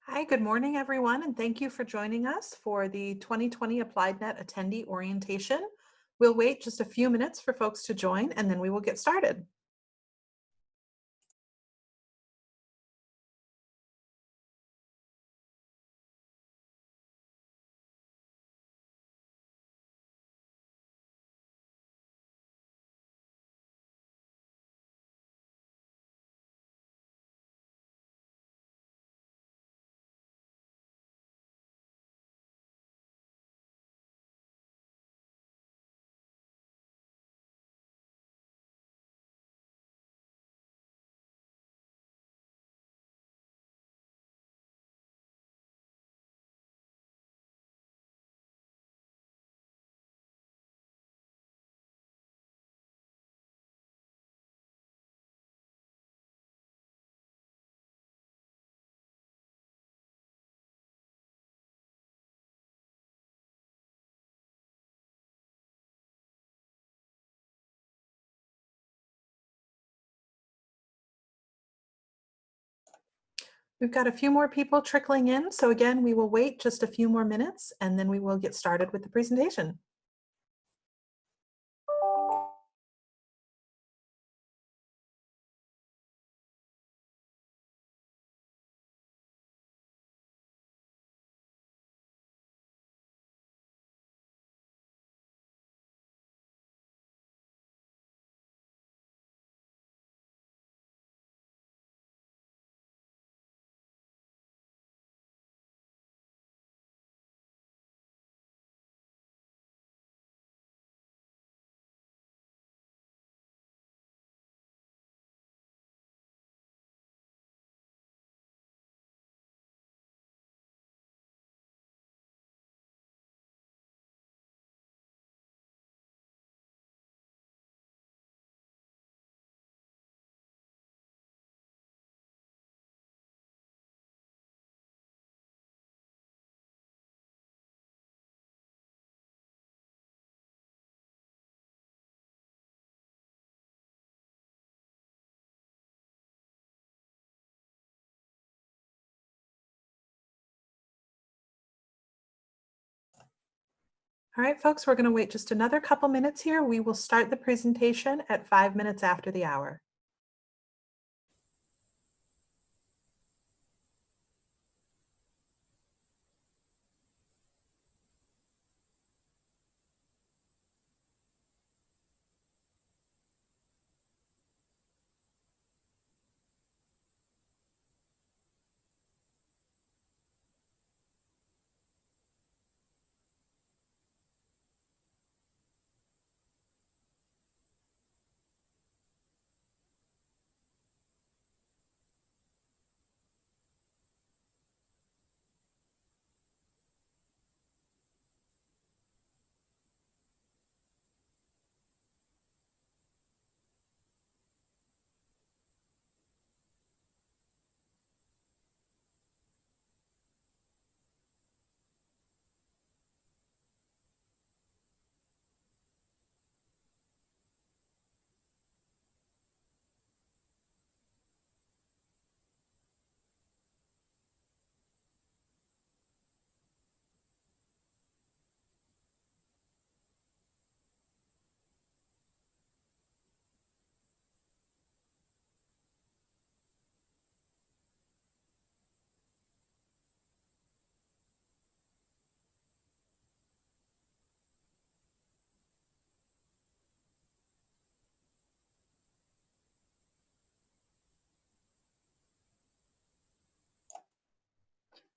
Hi, good morning, everyone, and thank you for joining us for the 2020 AppliedNet Attendee Orientation. We'll wait just a few minutes for folks to join, and then we will get started. We've got a few more people trickling in, so again, we will wait just a few more minutes, and then we will get started with the presentation. All right, folks, we're going to wait just another couple minutes here. We will start the presentation at 5 minutes after the hour.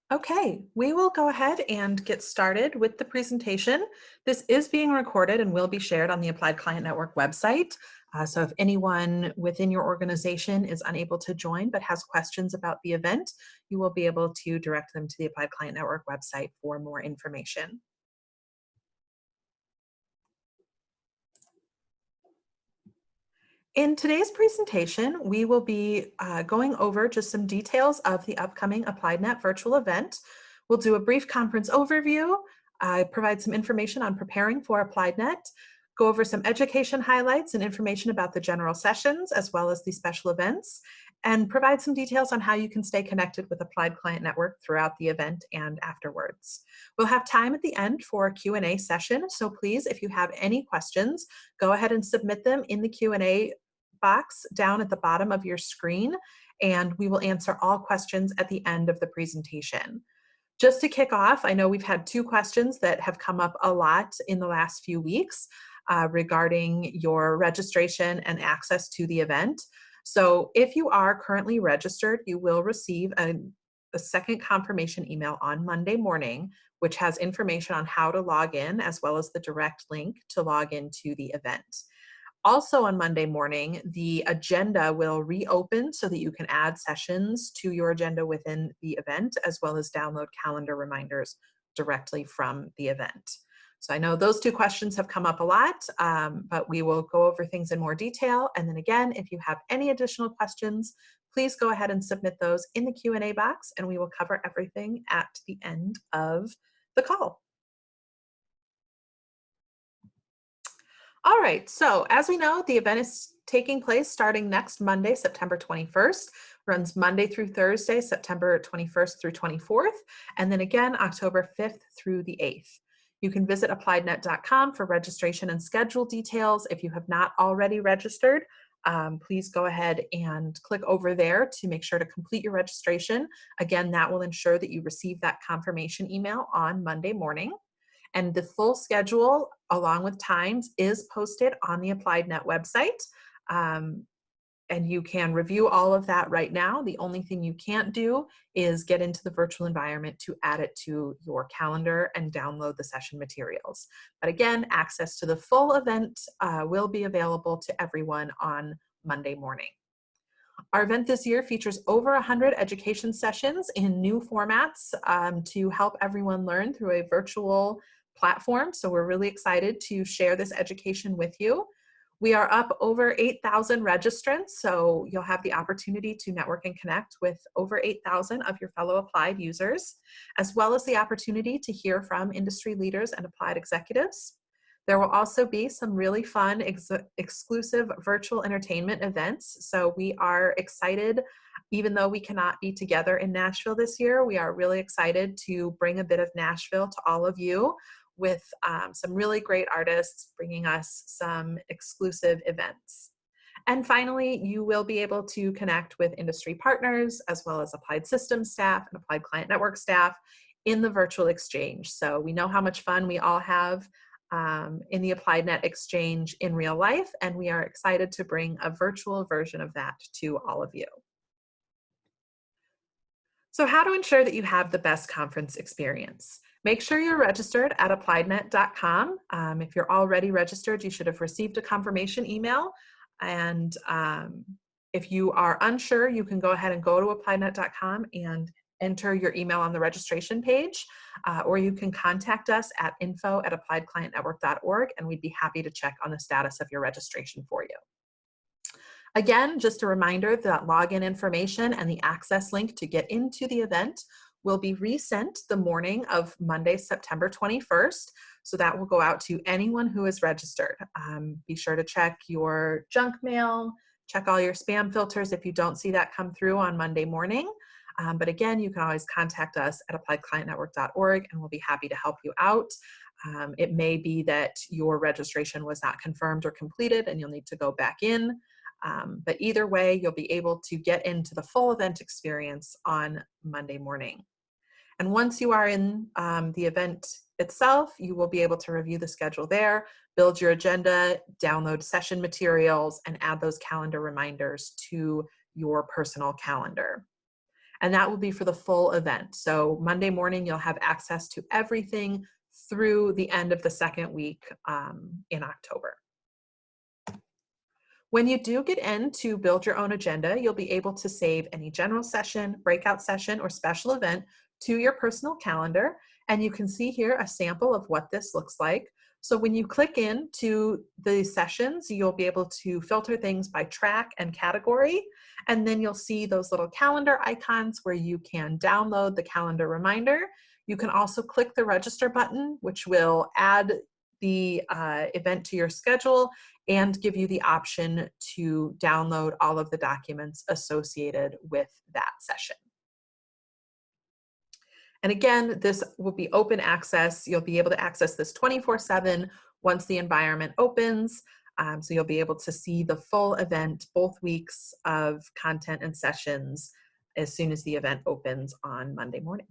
Okay, we will go ahead and get started with the presentation. This is being recorded and will be shared on the Applied Client Network website. So if anyone within your organization is unable to join but has questions about the event, you will be able to direct them to the Applied Client Network website for more information. In today's presentation, we will be going over just some details of the upcoming AppliedNet virtual event. We'll do a brief conference overview, provide some information on preparing for AppliedNet, go over some education highlights and information about the general sessions as well as the special events, and provide some details on how you can stay connected with Applied Client Network throughout the event and afterwards. We'll have time at the end for a Q&A session, so please, if you have any questions, go ahead and submit them in the Q&A box down at the bottom of your screen, and we will answer all questions at the end of the presentation. Just to kick off, I know we've had 2 questions that have come up a lot in the last few weeks regarding your registration and access to the event. So if you are currently registered, you will receive a second confirmation email on Monday morning, which has information on how to log in, as well as the direct link to log into the event. Also on Monday morning, the agenda will reopen so that you can add sessions to your agenda within the event, as well as download calendar reminders directly from the event. So I know those 2 questions have come up a lot, but we will go over things in more detail. And then again, if you have any additional questions, please go ahead and submit those in the Q&A box, and we will cover everything at the end of the call. All right, so as we know, the event is taking place starting next Monday, September 21st, runs Monday through Thursday, September 21st through 24th, and then again, October 5th through the 8th. You can visit appliednet.com for registration and schedule details. If you have not already registered, please go ahead and click over there to make sure to complete your registration. Again, that will ensure that you receive that confirmation email on Monday morning. And the full schedule, along with times, is posted on the AppliedNet website. And you can review all of that right now. The only thing you can't do is get into the virtual environment to add it to your calendar and download the session materials. But again, access to the full event will be available to everyone on Monday morning. Our event this year features over 100 education sessions in new formats to help everyone learn through a virtual platform. So we're really excited to share this education with you. We are up over 8,000 registrants, so you'll have the opportunity to network and connect with over 8,000 of your fellow Applied users, as well as the opportunity to hear from industry leaders and Applied executives. There will also be some really fun exclusive virtual entertainment events. So we are excited, even though we cannot be together in Nashville this year, we are really excited to bring a bit of Nashville to all of you with some really great artists bringing us some exclusive events. And finally, you will be able to connect with industry partners as well as Applied Systems staff and Applied Client Network staff in the virtual exchange. So we know how much fun we all have in the AppliedNet exchange in real life, and we are excited to bring a virtual version of that to all of you. So how to ensure that you have the best conference experience? Make sure you're registered at appliednet.com. If you're already registered, you should have received a confirmation email. And if you are unsure, you can go ahead and go to appliednet.com and enter your email on the registration page, or you can contact us at info@appliedclientnetwork.org, and we'd be happy to check on the status of your registration for you. Again, just a reminder that login information and the access link to get into the event will be resent the morning of Monday, September 21st. So that will go out to anyone who is registered. Be sure to check your junk mail, check all your spam filters if you don't see that come through on Monday morning. But again, you can always contact us at appliedclientnetwork.org, and we'll be happy to help you out. It may be that your registration was not confirmed or completed and you'll need to go back in. But either way, you'll be able to get into the full event experience on Monday morning. And once you are in the event itself, you will be able to review the schedule there, build your agenda, download session materials, and add those calendar reminders to your personal calendar. And that will be for the full event. So Monday morning, you'll have access to everything through the end of the second week in October. When you do get in to build your own agenda, you'll be able to save any general session, breakout session, or special event to your personal calendar. And you can see here a sample of what this looks like. So when you click into the sessions, you'll be able to filter things by track and category. And then you'll see those little calendar icons where you can download the calendar reminder. You can also click the register button, which will add the event to your schedule and give you the option to download all of the documents associated with that session. And again, this will be open access. You'll be able to access this 24/7 once the environment opens. So you'll be able to see the full event, both weeks of content and sessions, as soon as the event opens on Monday morning.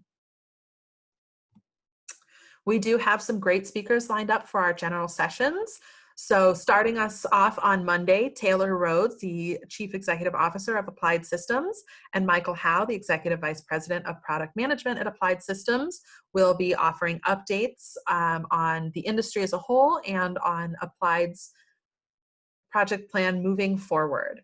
We do have some great speakers lined up for our general sessions. So starting us off on Monday, Taylor Rhodes, the Chief Executive Officer of Applied Systems, and Michael Howe, the Executive Vice President of Product Management at Applied Systems, will be offering updates on the industry as a whole and on Applied's project plan moving forward.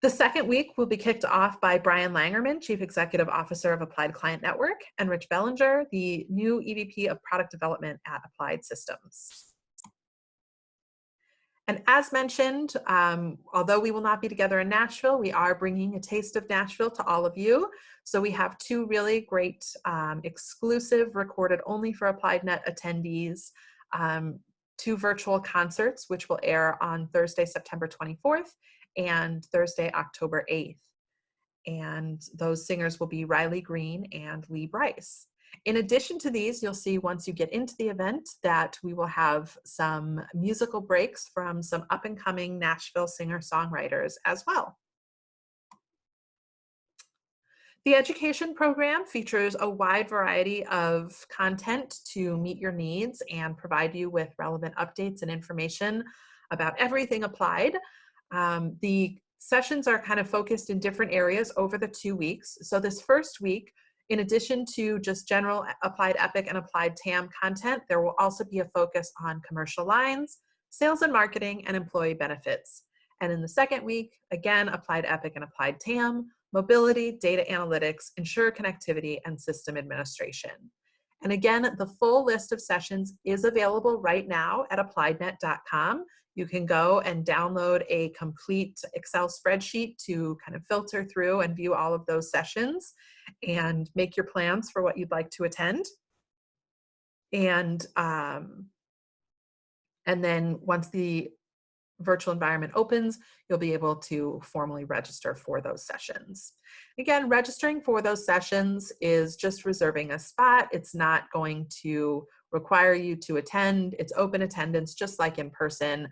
The second week will be kicked off by Brian Langerman, Chief Executive Officer of Applied Client Network, and Rich Bellinger, the new EVP of Product Development at Applied Systems. And as mentioned, although we will not be together in Nashville, we are bringing a taste of Nashville to all of you. So we have two really great exclusive, recorded only for AppliedNet attendees, two virtual concerts, which will air on Thursday, September 24th and Thursday, October 8th. And those singers will be Riley Green and Lee Bryce. In addition to these, you'll see once you get into the event that we will have some musical breaks from some up-and-coming Nashville singer-songwriters as well. The education program features a wide variety of content to meet your needs and provide you with relevant updates and information about everything applied. The sessions are kind of focused in different areas over the 2 weeks. So this first week, in addition to just general Applied Epic and Applied TAM content, there will also be a focus on commercial lines, sales and marketing, and employee benefits. And in the second week, again, Applied Epic and Applied TAM, mobility, data analytics, insurer connectivity, and system administration. And again, the full list of sessions is available right now at appliednet.com. You can go and download a complete Excel spreadsheet to kind of filter through and view all of those sessions and make your plans for what you'd like to attend. And then once the virtual environment opens, you'll be able to formally register for those sessions. Again, registering for those sessions is just reserving a spot. It's not going to require you to attend. It's open attendance, just like in person.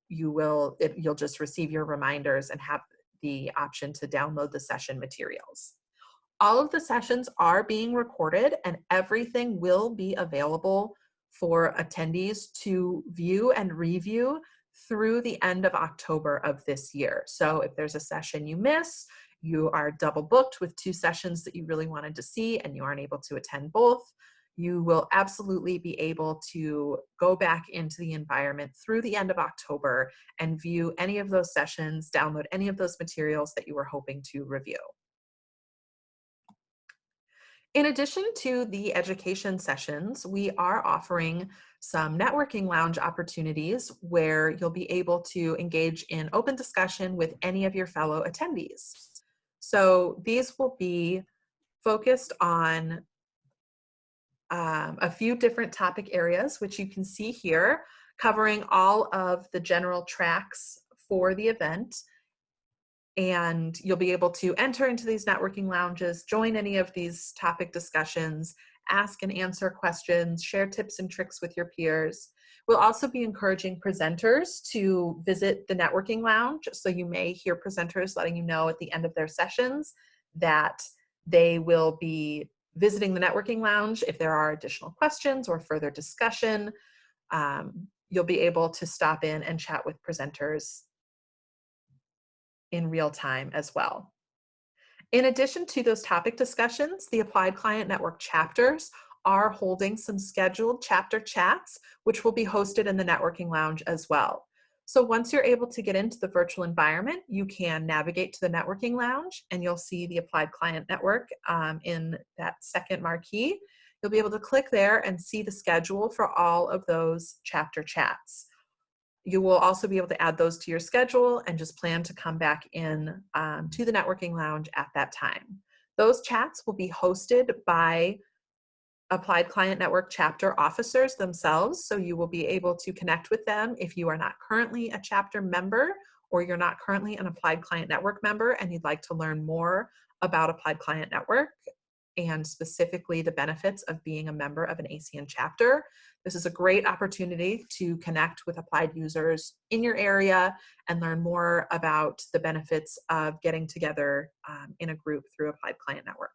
You'll just receive your reminders and have the option to download the session materials. All of the sessions are being recorded and everything will be available for attendees to view and review through the end of October of this year. So if there's a session you miss, you are double booked with 2 sessions that you really wanted to see and you aren't able to attend both, you will absolutely be able to go back into the environment through the end of October and view any of those sessions, download any of those materials that you were hoping to review. In addition to the education sessions, we are offering some networking lounge opportunities where you'll be able to engage in open discussion with any of your fellow attendees. So these will be focused on a few different topic areas, which you can see here, covering all of the general tracks for the event. And you'll be able to enter into these networking lounges, join any of these topic discussions, ask and answer questions, share tips and tricks with your peers. We'll also be encouraging presenters to visit the networking lounge. So you may hear presenters letting you know at the end of their sessions that they will be visiting the networking lounge if there are additional questions or further discussion. You'll be able to stop in and chat with presenters in real time as well. In addition to those topic discussions, the Applied Client Network chapters are holding some scheduled chapter chats, which will be hosted in the networking lounge as well. So once you're able to get into the virtual environment, you can navigate to the networking lounge and you'll see the Applied Client Network in that second marquee. You'll be able to click there and see the schedule for all of those chapter chats. You will also be able to add those to your schedule and just plan to come back in to the networking lounge at that time. Those chats will be hosted by Applied Client Network chapter officers themselves, so you will be able to connect with them if you are not currently a chapter member or you're not currently an Applied Client Network member and you'd like to learn more about Applied Client Network and specifically the benefits of being a member of an ACN chapter. This is a great opportunity to connect with applied users in your area and learn more about the benefits of getting together in a group through Applied Client Network.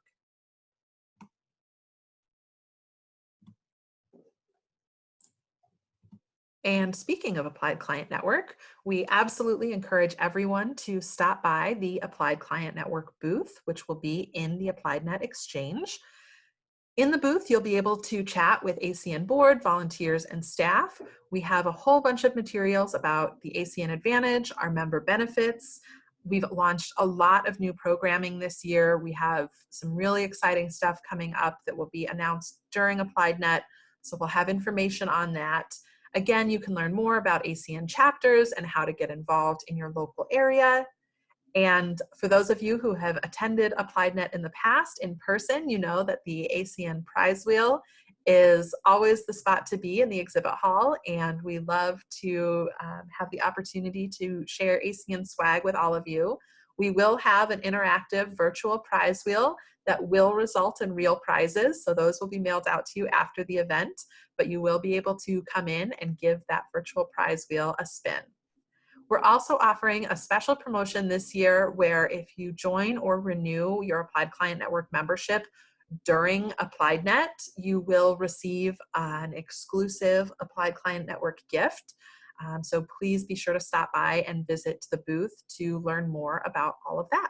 And speaking of Applied Client Network, we absolutely encourage everyone to stop by the Applied Client Network booth, which will be in the AppliedNet Exchange. In the booth, you'll be able to chat with ACN board, volunteers, and staff. We have a whole bunch of materials about the ACN Advantage, our member benefits. We've launched a lot of new programming this year. We have some really exciting stuff coming up that will be announced during AppliedNet, so we'll have information on that. Again, you can learn more about ACN chapters and how to get involved in your local area. And for those of you who have attended AppliedNet in the past in person, you know that the ACN prize wheel is always the spot to be in the exhibit hall, and we love to have the opportunity to share ACN swag with all of you. We will have an interactive virtual prize wheel that will result in real prizes, so those will be mailed out to you after the event, but you will be able to come in and give that virtual prize wheel a spin. We're also offering a special promotion this year where if you join or renew your Applied Client Network membership during AppliedNet, you will receive an exclusive Applied Client Network gift. So please be sure to stop by and visit the booth to learn more about all of that.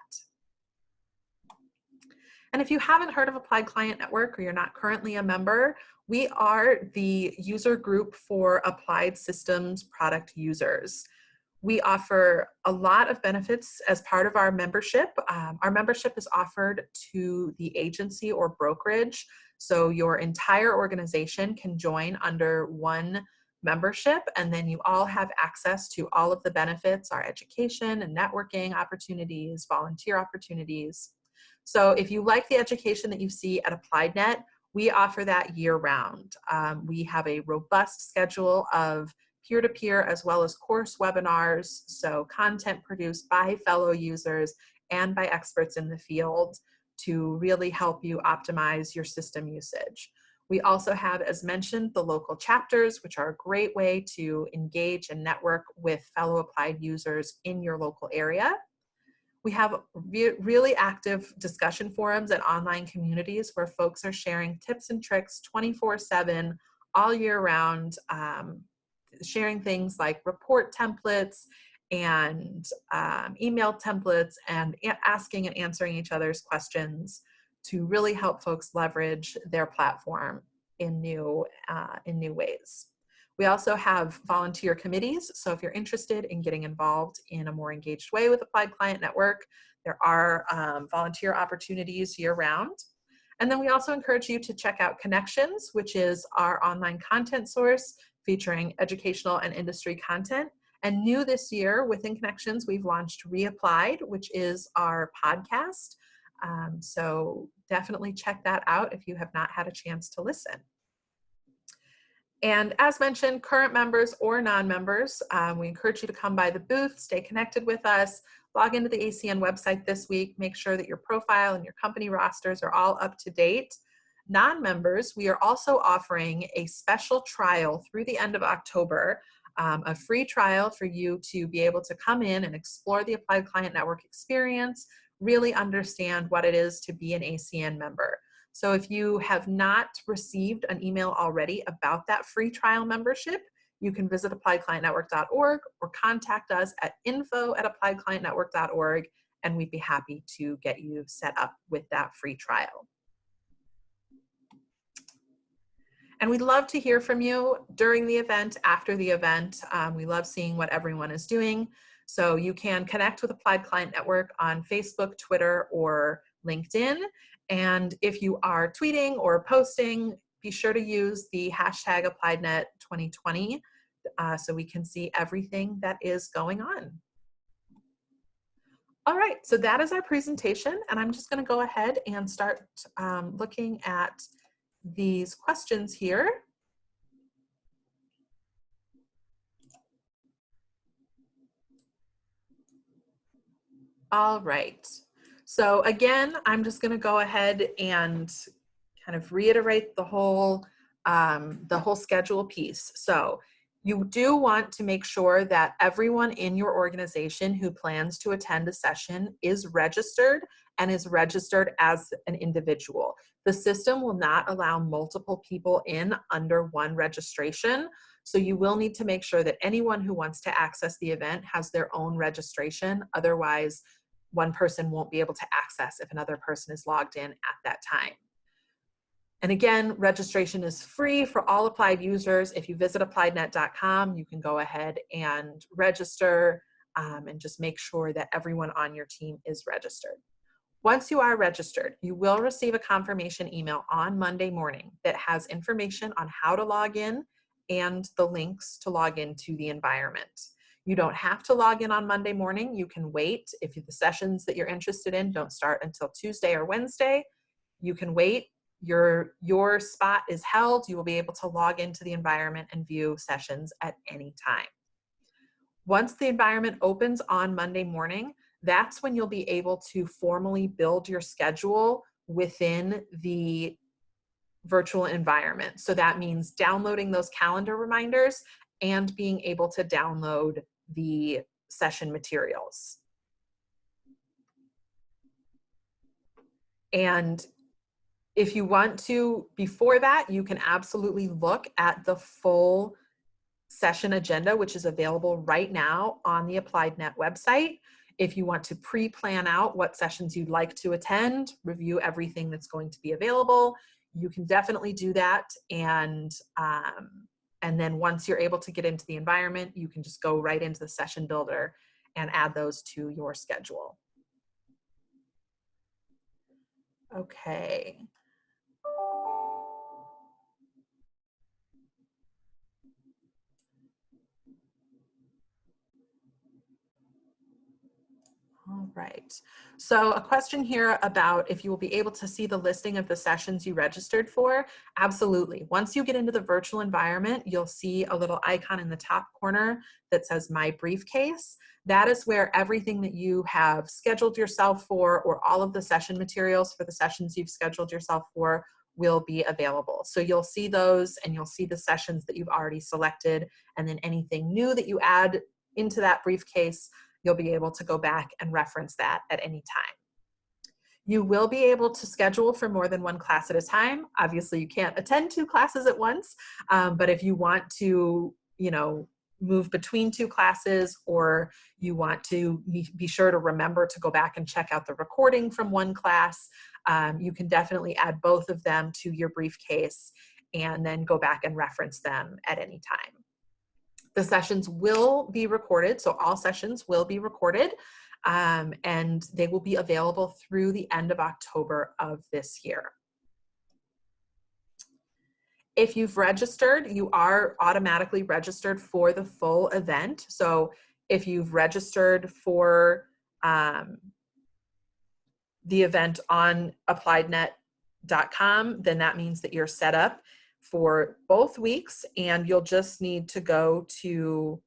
And if you haven't heard of Applied Client Network or you're not currently a member, we are the user group for applied systems product users. We offer a lot of benefits as part of our membership. Our membership is offered to the agency or brokerage, so your entire organization can join under one membership, and then you all have access to all of the benefits, our education and networking opportunities, volunteer opportunities. So if you like the education that you see at AppliedNet, we offer that year-round. We have a robust schedule of peer-to-peer as well as course webinars, so content produced by fellow users and by experts in the field to really help you optimize your system usage. We also have, as mentioned, the local chapters, which are a great way to engage and network with fellow applied users in your local area. We have really active discussion forums and online communities where folks are sharing tips and tricks 24/7 all year round, sharing things like report templates and email templates and asking and answering each other's questions to really help folks leverage their platform in new ways. We also have volunteer committees, so if you're interested in getting involved in a more engaged way with Applied Client Network, there are volunteer opportunities year-round. And then we also encourage you to check out Connections, which is our online content source featuring educational and industry content. And new this year within Connections, we've launched Reapplied, which is our podcast. So definitely check that out if you have not had a chance to listen. And as mentioned, current members or non-members, we encourage you to come by the booth, stay connected with us, log into the ACN website this week, make sure that your profile and your company rosters are all up to date. Non-members, we are also offering a special trial through the end of October, a free trial for you to be able to come in and explore the Applied Client Network experience, really understand what it is to be an ACN member. So if you have not received an email already about that free trial membership, you can visit appliedclientnetwork.org or contact us at info@appliedclientnetwork.org, and we'd be happy to get you set up with that free trial. And we'd love to hear from you during the event, after the event. We love seeing what everyone is doing. So you can connect with Applied Client Network on Facebook, Twitter, or LinkedIn. And if you are tweeting or posting, be sure to use the hashtag AppliedNet2020 so we can see everything that is going on. All right, so that is our presentation, and I'm just going to go ahead and start looking at these questions here. All right. So again, I'm just going to go ahead and kind of reiterate the whole schedule piece. So you do want to make sure that everyone in your organization who plans to attend a session is registered and is registered as an individual. The system will not allow multiple people in under one registration. So you will need to make sure that anyone who wants to access the event has their own registration. Otherwise, one person won't be able to access if another person is logged in at that time. And again, registration is free for all Applied users. If you visit appliednet.com, you can go ahead and register and just make sure that everyone on your team is registered. Once you are registered, you will receive a confirmation email on Monday morning that has information on how to log in and the links to log into the environment. You don't have to log in on Monday morning. You can wait. If the sessions that you're interested in don't start until Tuesday or Wednesday, you can wait. Your spot is held. You will be able to log into the environment and view sessions at any time. Once the environment opens on Monday morning, that's when you'll be able to formally build your schedule within the virtual environment. So that means downloading those calendar reminders and being able to download the session materials. And if you want to, before that, you can absolutely look at the full session agenda, which is available right now on the AppliedNet website. If you want to pre-plan out what sessions you'd like to attend, review everything that's going to be available, you can definitely do that. And then once you're able to get into the environment, you can just go right into the session builder and add those to your schedule. Okay. All right. So a question here about if you will be able to see the listing of the sessions you registered for. Absolutely. Once you get into the virtual environment, you'll see a little icon in the top corner that says My Briefcase. That is where everything that you have scheduled yourself for, or all of the session materials for the sessions you've scheduled yourself for, will be available. So you'll see those and you'll see the sessions that you've already selected, and then anything new that you add into that briefcase, you'll be able to go back and reference that at any time. You will be able to schedule for more than one class at a time. Obviously, you can't attend 2 classes at once, but if you want to, move between 2 classes, or you want to be sure to remember to go back and check out the recording from one class, you can definitely add both of them to your briefcase and then go back and reference them at any time. The sessions will be recorded, so all sessions will be recorded, and they will be available through the end of October of this year. If you've registered, you are automatically registered for the full event. So if you've registered for the event on appliednet.com, then that means that you're set up for both weeks, and you'll just need to go to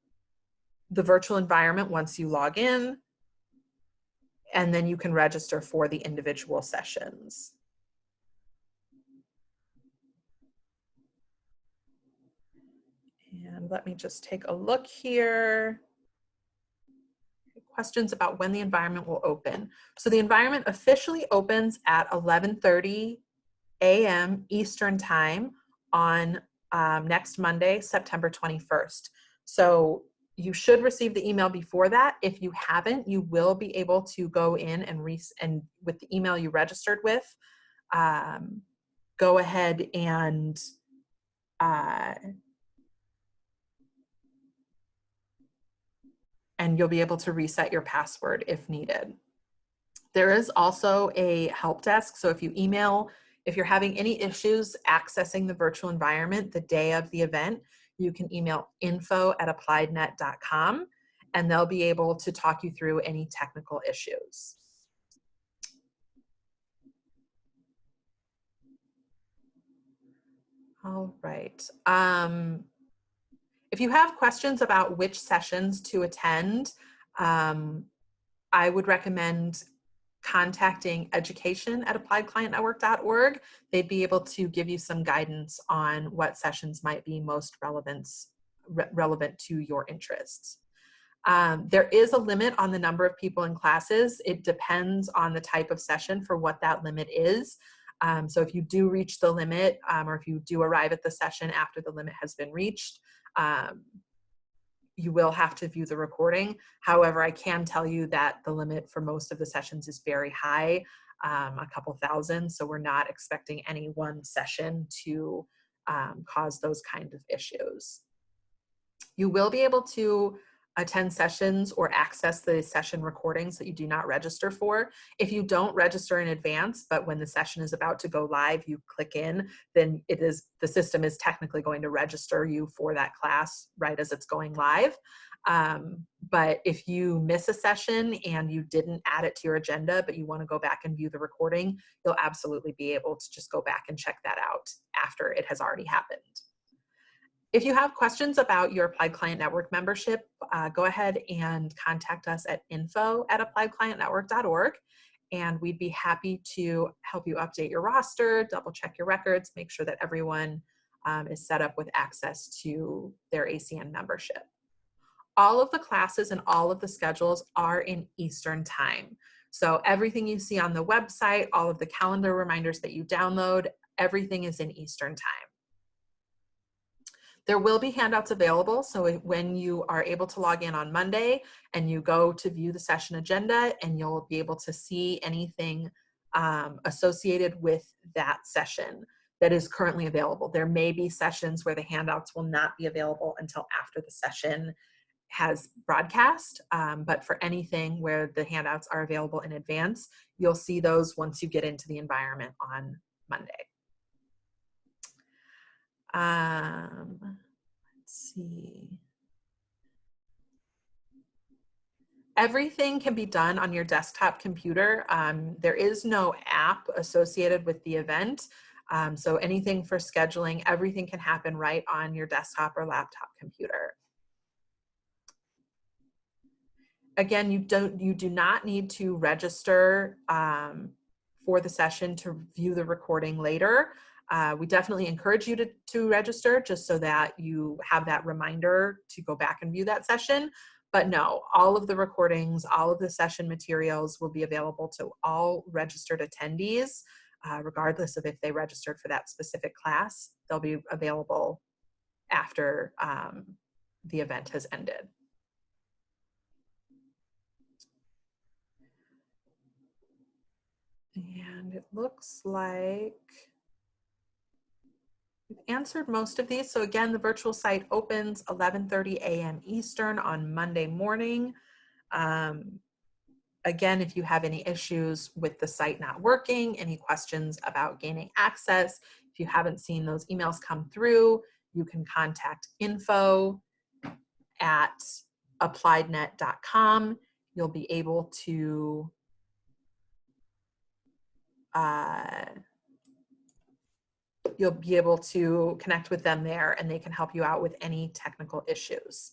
the virtual environment once you log in, and then you can register for the individual sessions. And let me just take a look here. Questions about when the environment will open. So the environment officially opens at 11:30 a.m. Eastern Time on next Monday, September 21st. So you should receive the email before that. If you haven't, you will be able to go in and with the email you registered with, go ahead and you'll be able to reset your password if needed. There is also a help desk. So if you're having any issues accessing the virtual environment the day of the event, you can email info@appliednet.com, and they'll be able to talk you through any technical issues. All right. If you have questions about which sessions to attend, I would recommend contacting education@appliedclientnetwork.org. They'd be able to give you some guidance on what sessions might be most relevant to your interests. There is a limit on the number of people in classes. It depends on the type of session for what that limit is. So if you do reach the limit, or if you do arrive at the session after the limit has been reached, you will have to view the recording. However, I can tell you that the limit for most of the sessions is very high, a couple thousand. So we're not expecting any one session to cause those kind of issues. You will be able to attend sessions or access the session recordings that you do not register for. If you don't register in advance, but when the session is about to go live, you click in, then the system is technically going to register you for that class right as it's going live. But if you miss a session and you didn't add it to your agenda, but you want to go back and view the recording, you'll absolutely be able to just go back and check that out after it has already happened. If you have questions about your Applied Client Network membership, go ahead and contact us at info@appliedclientnetwork.org, and we'd be happy to help you update your roster, double check your records, make sure that everyone is set up with access to their ACN membership. All of the classes and all of the schedules are in Eastern Time. So everything you see on the website, all of the calendar reminders that you download, everything is in Eastern Time. There will be handouts available, so when you are able to log in on Monday and you go to view the session agenda, and you'll be able to see anything associated with that session that is currently available. There may be sessions where the handouts will not be available until after the session has broadcast, but for anything where the handouts are available in advance, you'll see those once you get into the environment on Monday. Let's see. Everything can be done on your desktop computer. There is no app associated with the event. So anything for scheduling, everything can happen right on your desktop or laptop computer. Again, you do not need to register for the session to view the recording later. We definitely encourage you to register just so that you have that reminder to go back and view that session. But no, all of the recordings, all of the session materials will be available to all registered attendees, regardless of if they registered for that specific class. They'll be available after the event has ended. And it looks like we've answered most of these. So again, the virtual site opens 11:30 a.m. Eastern on Monday morning. Again, if you have any issues with the site not working, any questions about gaining access, if you haven't seen those emails come through, you can contact info@appliednet.com. You'll be able to connect with them there, and they can help you out with any technical issues.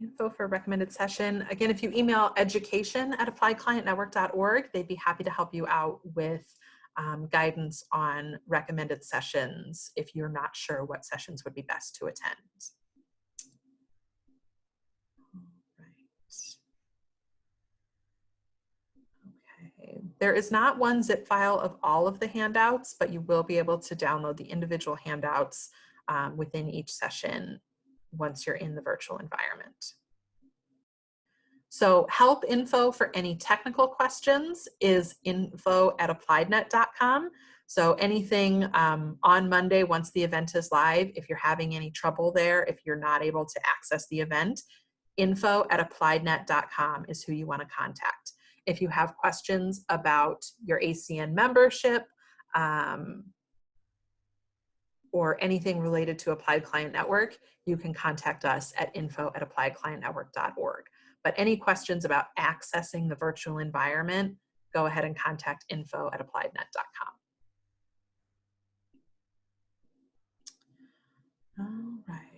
Info for a recommended session. Again, if you email education@appliedclientnetwork.org, they'd be happy to help you out with guidance on recommended sessions if you're not sure what sessions would be best to attend. There is not one zip file of all of the handouts, but you will be able to download the individual handouts within each session once you're in the virtual environment. So help info for any technical questions is info@appliednet.com. So anything on Monday, once the event is live, if you're having any trouble there, if you're not able to access the event, info@appliednet.com is who you want to contact. If you have questions about your ACN membership or anything related to Applied Client Network, you can contact us at info@appliedclientnetwork.org. But any questions about accessing the virtual environment, go ahead and contact info@appliednet.com. All right.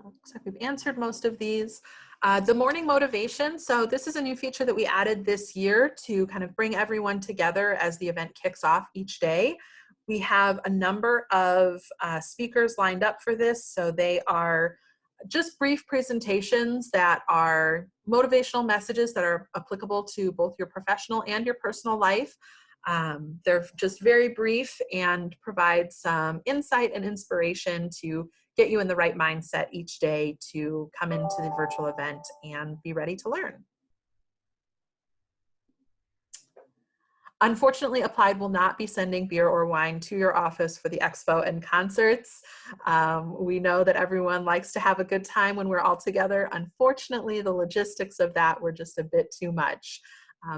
Looks like we've answered most of these. The morning motivation. So this is a new feature that we added this year to kind of bring everyone together as the event kicks off each day. We have a number of speakers lined up for this. So they are just brief presentations that are motivational messages that are applicable to both your professional and your personal life. They're just very brief and provide some insight and inspiration to get you in the right mindset each day to come into the virtual event and be ready to learn. Unfortunately, Applied will not be sending beer or wine to your office for the expo and concerts. We know that everyone likes to have a good time when we're all together. Unfortunately, the logistics of that were just a bit too much.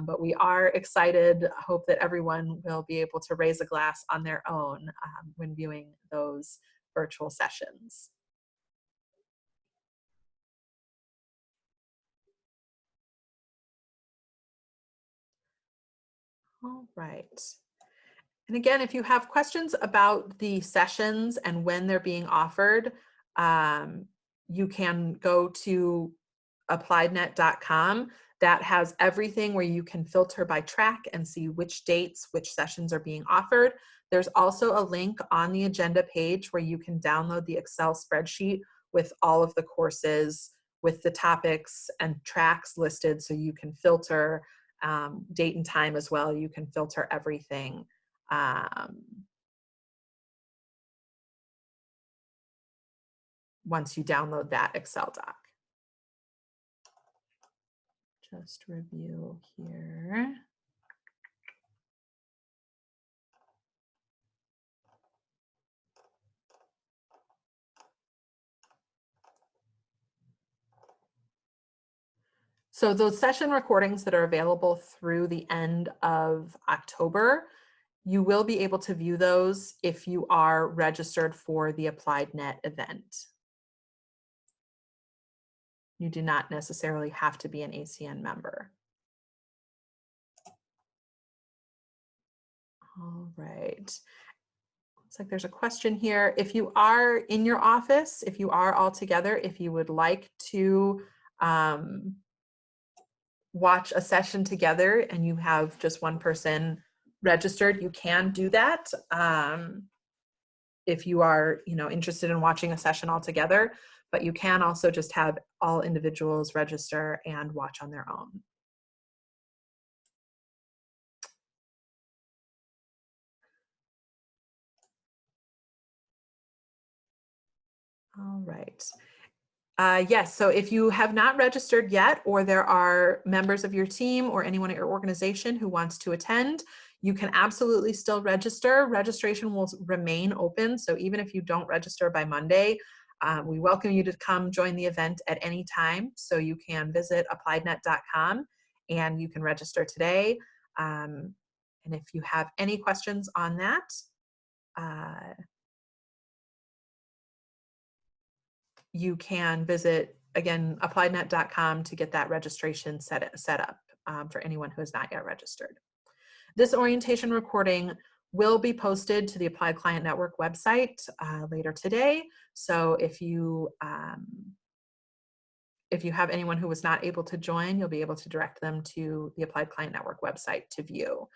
But we are excited. I hope that everyone will be able to raise a glass on their own when viewing those virtual sessions. All right. And again, if you have questions about the sessions and when they're being offered, you can go to appliednet.com. That has everything where you can filter by track and see which dates, which sessions are being offered. There's also a link on the agenda page where you can download the Excel spreadsheet with all of the courses, with the topics and tracks listed, so you can filter date and time as well. You can filter everything. Once you download that Excel doc. Just review here. So those session recordings that are available through the end of October, you will be able to view those if you are registered for the AppliedNet event. You do not necessarily have to be an ACN member. All right. Looks like there's a question here. If you are in your office, if you are all together, if you would like to watch a session together and you have just one person registered, you can do that. If you are, interested in watching a session all together, but you can also just have all individuals register and watch on their own. All right. Yes, so if you have not registered yet, or there are members of your team or anyone at your organization who wants to attend, you can absolutely still register. Registration will remain open, so even if you don't register by Monday, we welcome you to come join the event at any time. So you can visit appliednet.com and you can register today. And if you have any questions on that, you can visit, again, appliednet.com to get that registration set up for anyone who has not yet registered. This orientation recording will be posted to the Applied Client Network website later today. So if you have anyone who was not able to join, you'll be able to direct them to the Applied Client Network website to view.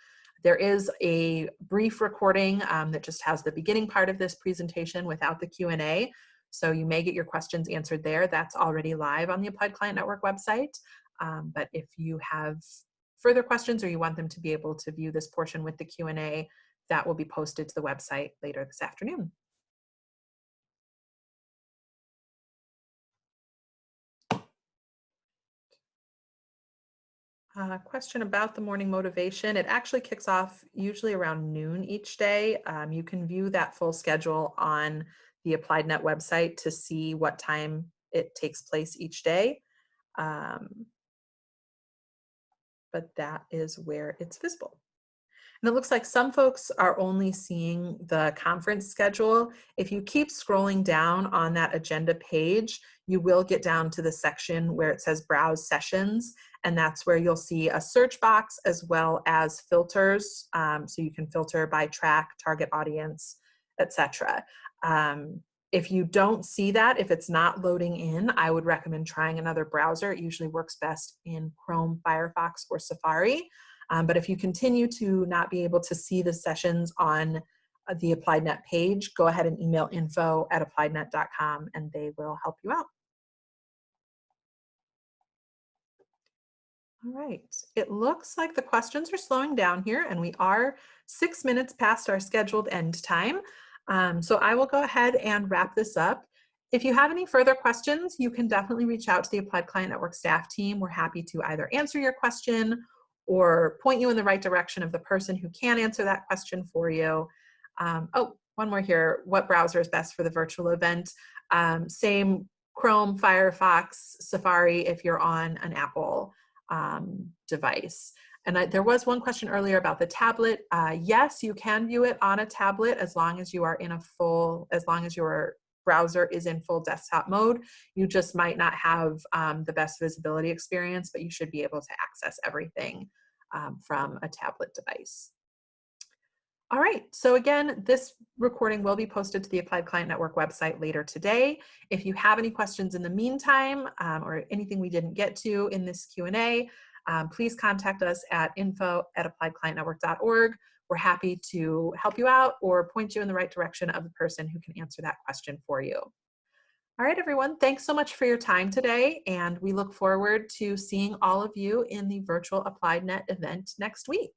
There is a brief recording that just has the beginning part of this presentation without the Q&A. So you may get your questions answered there. That's already live on the Applied Client Network website. But if you have further questions or you want them to be able to view this portion with the Q&A, that will be posted to the website later this afternoon. Question about the morning motivation. It actually kicks off usually around noon each day. You can view that full schedule on the AppliedNet website to see what time it takes place each day. But that is where it's visible. And it looks like some folks are only seeing the conference schedule. If you keep scrolling down on that agenda page, you will get down to the section where it says browse sessions, and that's where you'll see a search box as well as filters. So you can filter by track, target audience, etc. If you don't see that, if it's not loading in, I would recommend trying another browser. It usually works best in Chrome, Firefox, or Safari. But if you continue to not be able to see the sessions on the AppliedNet page, go ahead and email info@appliednet.com and they will help you out. All right, it looks like the questions are slowing down here and we are 6 minutes past our scheduled end time. So I will go ahead and wrap this up. If you have any further questions, you can definitely reach out to the Applied Client Network staff team. We're happy to either answer your question or point you in the right direction of the person who can answer that question for you. Oh, one more here. What browser is best for the virtual event? Same Chrome, Firefox, Safari if you're on an Apple device. And there was one question earlier about the tablet. Yes, you can view it on a tablet as long as you are in as long as your browser is in full desktop mode. You just might not have the best visibility experience, but you should be able to access everything from a tablet device. All right, so again, this recording will be posted to the Applied Client Network website later today. If you have any questions in the meantime or anything we didn't get to in this Q&A, please contact us at info@appliedclientnetwork.org. We're happy to help you out or point you in the right direction of the person who can answer that question for you. All right, everyone, thanks so much for your time today, and we look forward to seeing all of you in the virtual AppliedNet event next week.